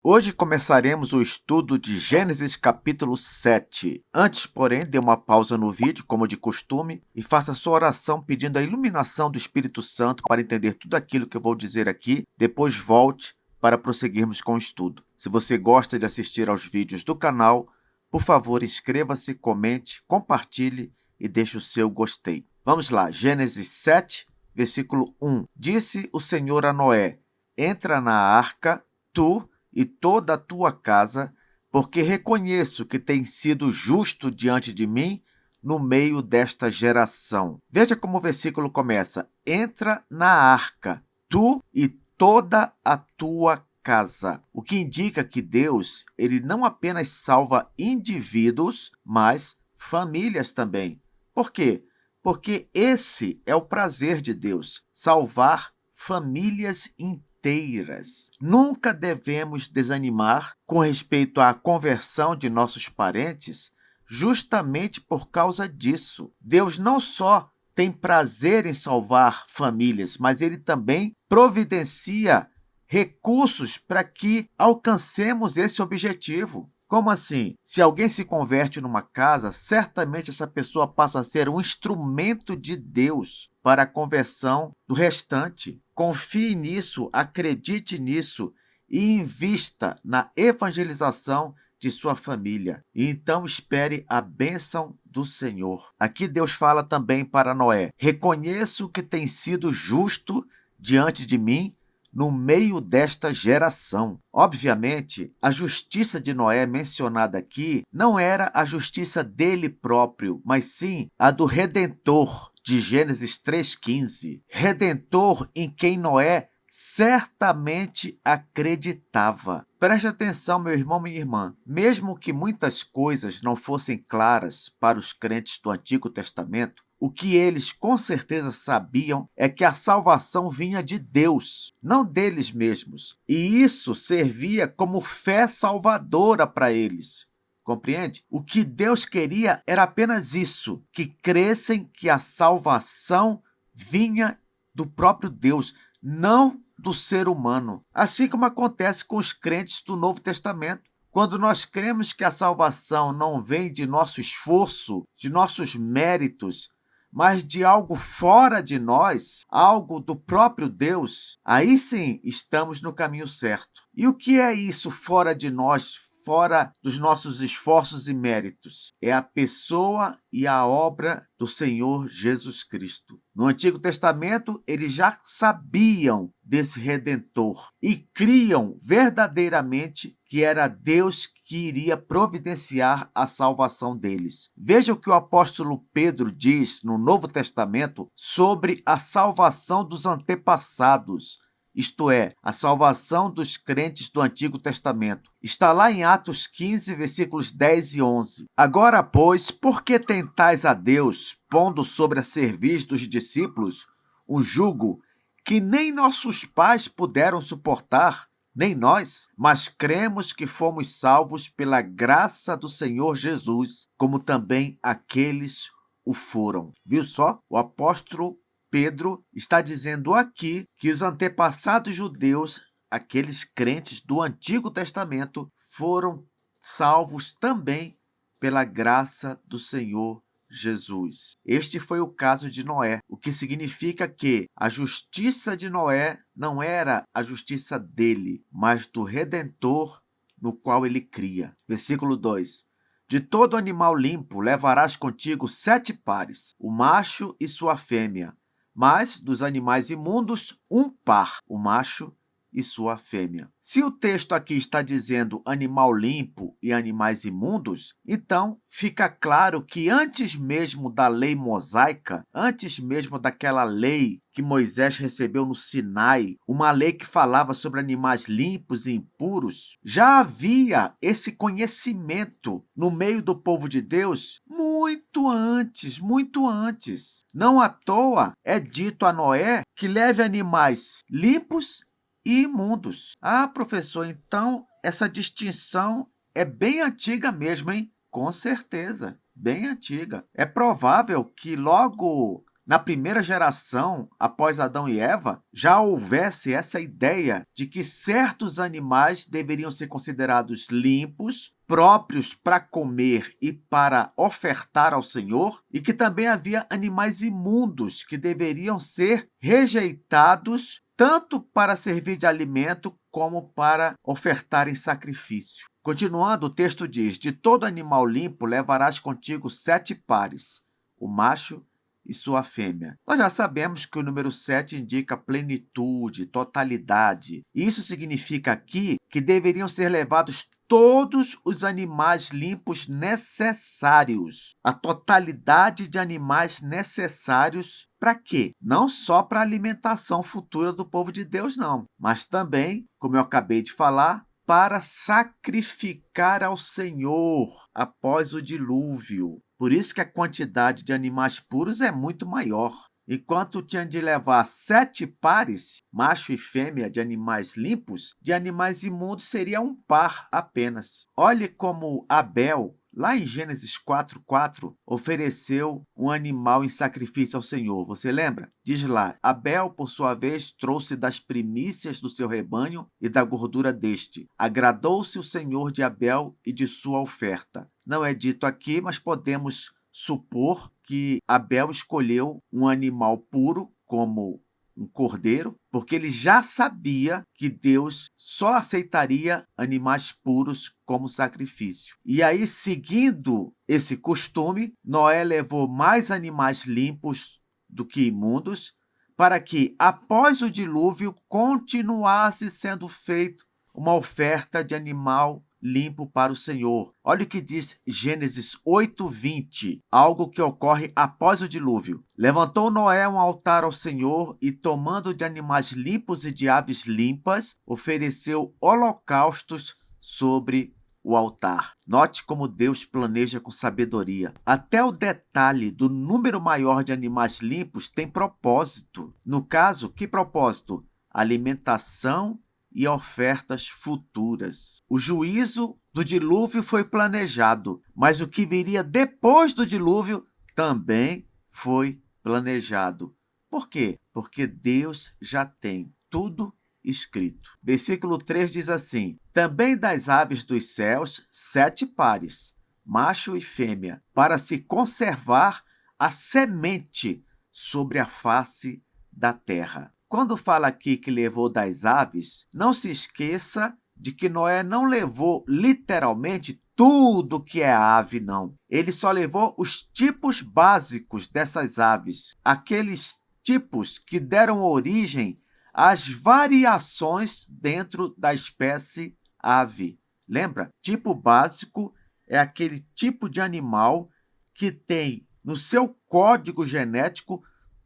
Hoje começaremos o estudo de Gênesis capítulo 7. Antes, porém, dê uma pausa no vídeo, como de costume, e faça sua oração pedindo a iluminação do Espírito Santo para entender tudo aquilo que eu vou dizer aqui. Depois volte para prosseguirmos com o estudo. Se você gosta de assistir aos vídeos do canal, por favor, inscreva-se, comente, compartilhe e deixe o seu gostei. Vamos lá, Gênesis 7, versículo 1. Disse o Senhor a Noé: entra na arca, tu e toda a tua casa, porque reconheço que tens sido justo diante de mim no meio desta geração. Veja como o versículo começa: entra na arca, tu e toda a tua casa. O que indica que Deus, ele não apenas salva indivíduos, mas famílias também. Por quê? Porque esse é o prazer de Deus, salvar famílias inteiras. Nunca devemos desanimar com respeito à conversão de nossos parentes, justamente por causa disso. Deus não só tem prazer em salvar famílias, mas ele também providencia recursos para que alcancemos esse objetivo. Como assim? Se alguém se converte numa casa, certamente essa pessoa passa a ser um instrumento de Deus para a conversão do restante. Confie nisso, acredite nisso e invista na evangelização de sua família. E então espere a bênção do Senhor. Aqui Deus fala também para Noé: reconheço que tem sido justo diante de mim no meio desta geração. Obviamente, a justiça de Noé mencionada aqui não era a justiça dele próprio, mas sim a do Redentor, de Gênesis 3,15. Redentor em quem Noé certamente acreditava. Preste atenção, meu irmão, minha irmã. Mesmo que muitas coisas não fossem claras para os crentes do Antigo Testamento, o que eles com certeza sabiam é que a salvação vinha de Deus, não deles mesmos. E isso servia como fé salvadora para eles. Compreende? O que Deus queria era apenas isso, que crescem que a salvação vinha do próprio Deus, não do ser humano. Assim como acontece com os crentes do Novo Testamento. Quando nós cremos que a salvação não vem de nosso esforço, de nossos méritos, mas de algo fora de nós, algo do próprio Deus, aí sim estamos no caminho certo. E o que é isso fora de nós, fora dos nossos esforços e méritos? É a pessoa e a obra do Senhor Jesus Cristo. No Antigo Testamento, eles já sabiam desse Redentor e criam verdadeiramente que era Deus que iria providenciar a salvação deles. Veja o que o apóstolo Pedro diz no Novo Testamento sobre a salvação dos antepassados, isto é, a salvação dos crentes do Antigo Testamento. Está lá em Atos 15, versículos 10 e 11. Agora, pois, por que tentais a Deus, pondo sobre a cerviz dos discípulos um jugo que nem nossos pais puderam suportar, nem nós, mas cremos que fomos salvos pela graça do Senhor Jesus, como também aqueles o foram. Viu só? O apóstolo Pedro está dizendo aqui que os antepassados judeus, aqueles crentes do Antigo Testamento, foram salvos também pela graça do Senhor Jesus. Este foi o caso de Noé, o que significa que a justiça de Noé não era a justiça dele, mas do Redentor no qual ele cria. Versículo 2. De todo animal limpo levarás contigo 7 pares, o macho e sua fêmea, mas dos animais imundos, um par, o macho e sua fêmea. Se o texto aqui está dizendo animal limpo e animais imundos, então fica claro que antes mesmo da lei mosaica, antes mesmo daquela lei que Moisés recebeu no Sinai, uma lei que falava sobre animais limpos e impuros, já havia esse conhecimento no meio do povo de Deus muito antes, muito antes. Não à toa é dito a Noé que leve animais limpos e imundos. Ah, professor, então essa distinção é bem antiga mesmo, hein? Com certeza, bem antiga. É provável que logo na primeira geração, após Adão e Eva, já houvesse essa ideia de que certos animais deveriam ser considerados limpos, próprios para comer e para ofertar ao Senhor, e que também havia animais imundos que deveriam ser rejeitados tanto para servir de alimento como para ofertar em sacrifício. Continuando, o texto diz: de todo animal limpo levarás contigo 7 pares, o macho e sua fêmea. Nós já sabemos que o número 7 indica plenitude, totalidade. Isso significa aqui que deveriam ser levados todos os animais limpos necessários. A totalidade de animais necessários para quê? Não só para a alimentação futura do povo de Deus, não, mas também, como eu acabei de falar, para sacrificar ao Senhor após o dilúvio. Por isso que a quantidade de animais puros é muito maior. Enquanto tinha de levar 7 pares, macho e fêmea, de animais limpos, de animais imundos seria um par apenas. Olhe como Abel, lá em Gênesis 4:4, ofereceu um animal em sacrifício ao Senhor. Você lembra? Diz lá: Abel, por sua vez, trouxe das primícias do seu rebanho e da gordura deste. Agradou-se o Senhor de Abel e de sua oferta. Não é dito aqui, mas podemos supor que Abel escolheu um animal puro, como um cordeiro, porque ele já sabia que Deus só aceitaria animais puros como sacrifício. E aí, seguindo esse costume, Noé levou mais animais limpos do que imundos, para que, após o dilúvio, continuasse sendo feito uma oferta de animal limpo para o Senhor. Olha o que diz Gênesis 8:20, algo que ocorre após o dilúvio. Levantou Noé um altar ao Senhor e, tomando de animais limpos e de aves limpas, ofereceu holocaustos sobre o altar. Note como Deus planeja com sabedoria. Até o detalhe do número maior de animais limpos tem propósito. No caso, que propósito? Alimentação e ofertas futuras. O juízo do dilúvio foi planejado, mas o que viria depois do dilúvio também foi planejado. Por quê? Porque Deus já tem tudo escrito. Versículo 3 diz assim: também das aves dos céus 7 pares, macho e fêmea, para se conservar a semente sobre a face da terra. Quando fala aqui que levou das aves, não se esqueça de que Noé não levou literalmente tudo que é ave, não. Ele só levou os tipos básicos dessas aves, aqueles tipos que deram origem às variações dentro da espécie ave. Lembra? Tipo básico é aquele tipo de animal que tem no seu código genético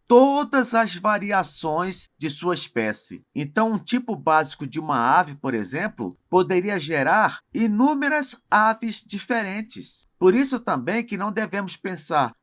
todas as variações de sua espécie. Então, um tipo básico de uma ave, por exemplo, poderia gerar inúmeras aves diferentes. Por isso também que não devemos pensar: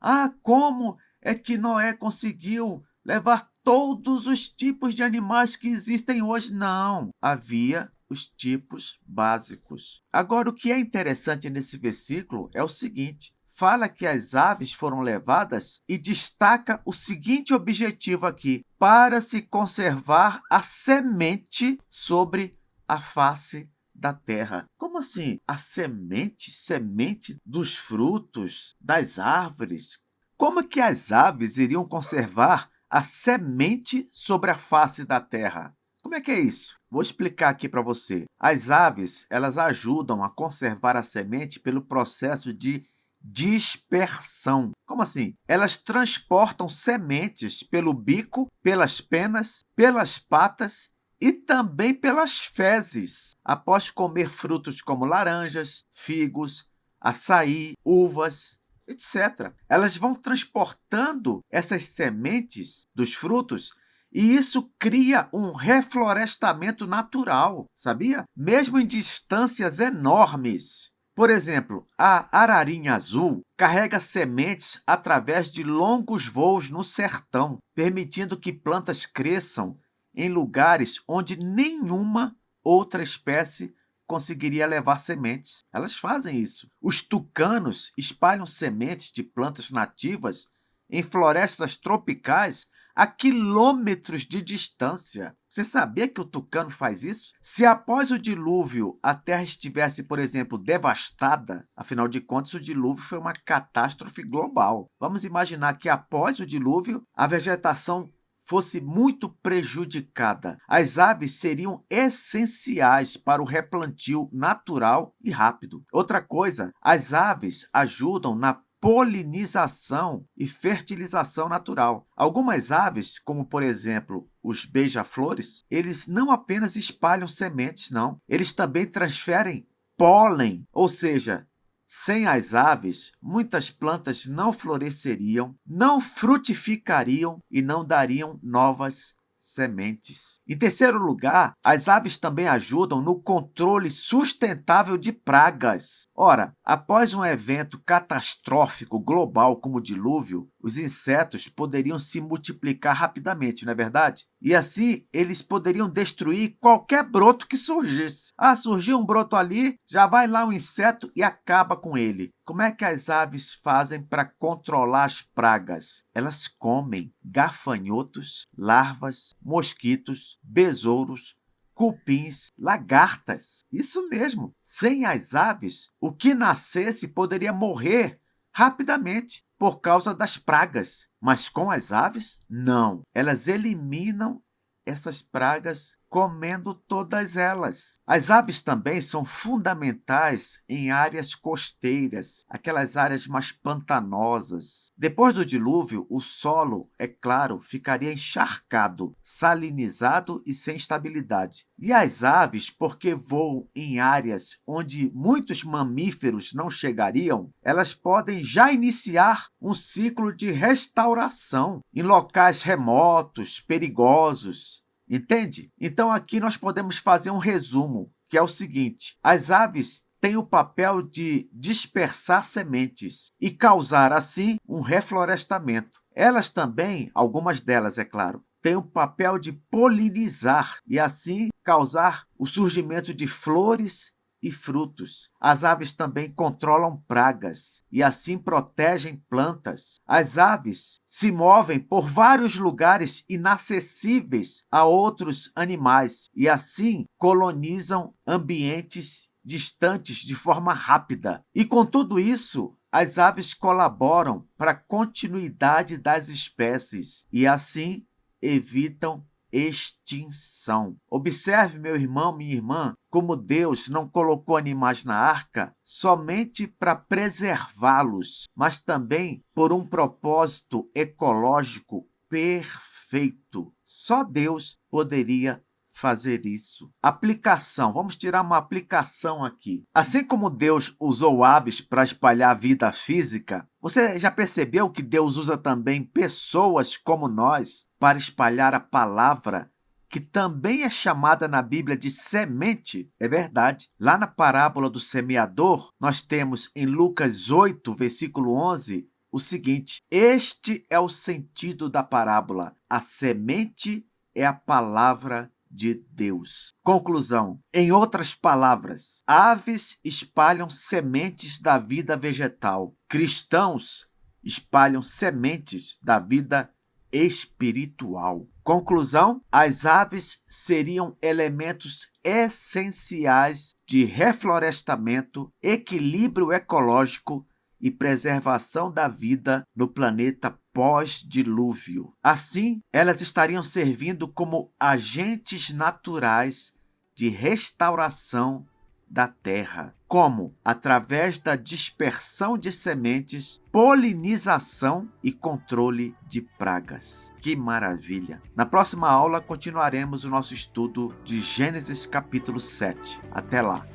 como é que Noé conseguiu levar todos os tipos de animais que existem hoje? Não, havia os tipos básicos. Agora, o que é interessante nesse versículo é o seguinte: fala que as aves foram levadas e destaca o seguinte objetivo aqui: para se conservar a semente sobre a face da terra. Como assim? A semente? Semente dos frutos, das árvores? Como é que as aves iriam conservar a semente sobre a face da terra? Como é que é isso? Vou explicar aqui para você. As aves, elas ajudam a conservar a semente pelo processo de dispersão. Como assim? Elas transportam sementes pelo bico, pelas penas, pelas patas e também pelas fezes, após comer frutos como laranjas, figos, açaí, uvas, etc. Elas vão transportando essas sementes dos frutos e isso cria um reflorestamento natural, sabia? Mesmo em distâncias enormes. Por exemplo, a ararinha azul carrega sementes através de longos voos no sertão, permitindo que plantas cresçam em lugares onde nenhuma outra espécie conseguiria levar sementes. Elas fazem isso. Os tucanos espalham sementes de plantas nativas em florestas tropicais a quilômetros de distância. Você sabia que o tucano faz isso? Se após o dilúvio a Terra estivesse, por exemplo, devastada, afinal de contas o dilúvio foi uma catástrofe global. Vamos imaginar que após o dilúvio a vegetação fosse muito prejudicada. As aves seriam essenciais para o replantio natural e rápido. Outra coisa, as aves ajudam na polinização e fertilização natural. Algumas aves, como por exemplo os beija-flores, eles não apenas espalham sementes, não. Eles também transferem pólen, ou seja, sem as aves, muitas plantas não floresceriam, não frutificariam e não dariam novas sementes. Em terceiro lugar, as aves também ajudam no controle sustentável de pragas. Ora, após um evento catastrófico global como o dilúvio, os insetos poderiam se multiplicar rapidamente, não é verdade? E assim, eles poderiam destruir qualquer broto que surgisse. Surgiu um broto ali, já vai lá um inseto e acaba com ele. Como é que as aves fazem para controlar as pragas? Elas comem gafanhotos, larvas, mosquitos, besouros, cupins, lagartas. Isso mesmo. Sem as aves, o que nascesse poderia morrer rapidamente por causa das pragas. Mas com as aves, não. Elas eliminam essas pragas comendo todas elas. As aves também são fundamentais em áreas costeiras, aquelas áreas mais pantanosas. Depois do dilúvio, o solo, é claro, ficaria encharcado, salinizado e sem estabilidade. E as aves, porque voam em áreas onde muitos mamíferos não chegariam, elas podem já iniciar um ciclo de restauração em locais remotos, perigosos. Entende? Então aqui nós podemos fazer um resumo, que é o seguinte: as aves têm o papel de dispersar sementes e causar assim um reflorestamento. Elas também, algumas delas é claro, têm o papel de polinizar e assim causar o surgimento de flores e frutos. As aves também controlam pragas e assim protegem plantas. As aves se movem por vários lugares inacessíveis a outros animais e assim colonizam ambientes distantes de forma rápida. E com tudo isso, as aves colaboram para a continuidade das espécies e assim evitam extinção. Observe, meu irmão, minha irmã, como Deus não colocou animais na arca somente para preservá-los, mas também por um propósito ecológico perfeito. Só Deus poderia fazer isso. Aplicação. Vamos tirar uma aplicação aqui. Assim como Deus usou aves para espalhar a vida física, você já percebeu que Deus usa também pessoas como nós para espalhar a palavra, que também é chamada na Bíblia de semente? É verdade. Lá na parábola do semeador, nós temos em Lucas 8, versículo 11, o seguinte: este é o sentido da parábola. A semente é a palavra de Deus. Conclusão. Em outras palavras, aves espalham sementes da vida vegetal. Cristãos espalham sementes da vida espiritual. Conclusão. As aves seriam elementos essenciais de reflorestamento, equilíbrio ecológico e preservação da vida no planeta pós-dilúvio. Assim, elas estariam servindo como agentes naturais de restauração da terra. Como? Através da dispersão de sementes, polinização e controle de pragas. Que maravilha! Na próxima aula, continuaremos o nosso estudo de Gênesis capítulo 7. Até lá!